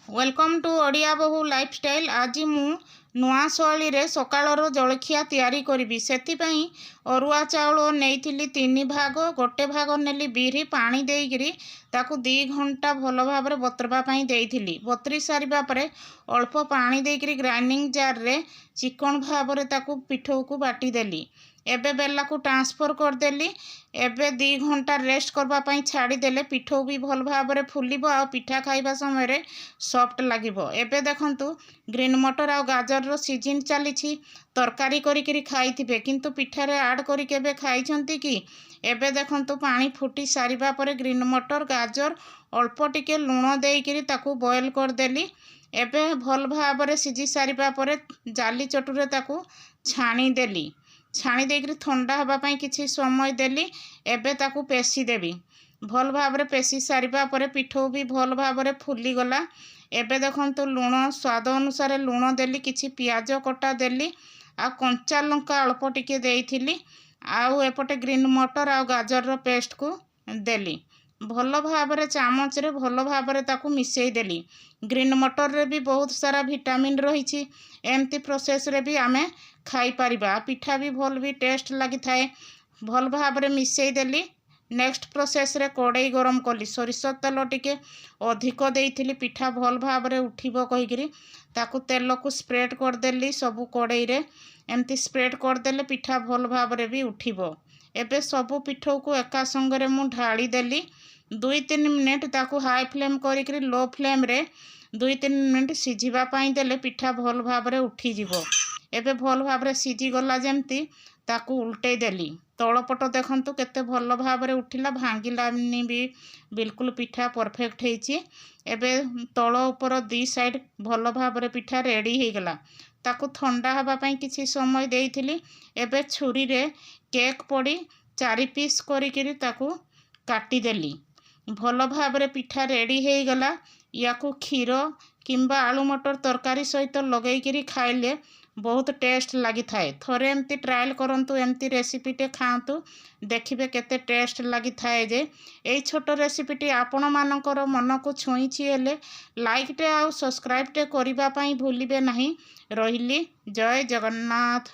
Welcome to Odia बहु lifestyle. आज मु नुआ शैली रे सकाळर जलखिया तैयारी करी से अरुआ चाउल नहीं 3 भाग गोटे भाग नेली बिरी पानी देकरी ताकू 2 घंटा भल भाव बतरवाई देइथिली। बतरी सारिबा परे अल्प पानी देकरी ग्राइंडिंग जार रे चिकन भाव ताकू पिठौ को बाटी देली। एबे बेला को ट्रांसफर करदेली। एबे 2 घंटा रेस्ट करबाई छाड़ीदेले पिठौ भी भल भाव फुलिब आ पिठा खाइबा समय सॉफ्ट लागिबो। एबे देखंतु ग्रीन मटर आ गाजर रो सीजन चली तरकारी करी खाइथिबे किंतु पिठारे ऐड करी केबे खाइछंती कि। एबे देखंतु पानी फुटी सारिबा परे ग्रीन मटर गाजर अल्प टिके लूण देइकरी ताकू बॉयल करदेली। एबे भल भाव सीझी सारिबा परे जाली चटुरे ताकू छाणी देली। छाणी देकरी ठंडा हवापाई किछि समय देली। एबे ताकू पेशी देवी। भल भाव पेशी सारिबा परे पिठौ भी भल भाव फुली गला। एबे देखंतु लूण स्वाद अनुसार लूण देली, किछि पियाज कटा देली आ कंचा लंका अल्प टिके देइथिली। आउ एपटे ग्रीन मटर आ गाजर रो पेस्ट को देली। भल भाव चामच रे भल भाव ताकू मिसई देली। ग्रीन मटर रे भी बहुत सारा विटामिन रही। एमती प्रोसेस रे भी आमे खाई परिबा। पिठा भी भल भी टेस्ट लगी थाए। भल भाव मिसई देली। नेक्स्ट प्रोसेस रे कड़ाई गरम कली। सोरिष तेल टिके अधिक देइथिली पिठा भल भाव उठिबो कहिकरी ताकू तेल को स्प्रेड करदेली। सबू कड़ाई रे एमती स्प्रेड करदेले पिठा भल भाव भी उठिबो। एबे सबू पिठौ को एका संगरे मु ढाली देली। 2-3 मिनिट ताकू हाई फ्लेम करी लो फ्लेम रे 2-3 मिनिट सीझिबा पाई देले पिठा भल भाव उठी जिवो। एबे भल भाव सीझी गला जेमती ताकू उल्टै देली। तलपट देखंतु केते भल भाव उठिला, भांगिलानी भी बिल्कुल पिठा परफेक्ट हेची। एबे तल ऊपर 2 साइड भल भाव पिठा रेडी हो गला। ताकू ठंडा हवा पाई किछि समय देइथिली। एबे छुरी रे केक पड़ी 4 पीस करी ताकू काटी देली। भल भाव पिठा रेडी हो गला। याकू क्षीर किंबा आलू मटर तरकारी सहित लगेइकरी खाइले बहुत टेस्ट लगी थाए। थोड़े एमती ट्रायल करंतु, एमती रेसिपीटे खातु, देखिबे केते टेस्ट लगी थाए। जे एई छोट रेसिपीटी आपण मानकर मन को छुईछि हेले लाइक टे आ सब्सक्राइब टे करिबा पई भूलिबे नहीं। रहिली। जय जगन्नाथ।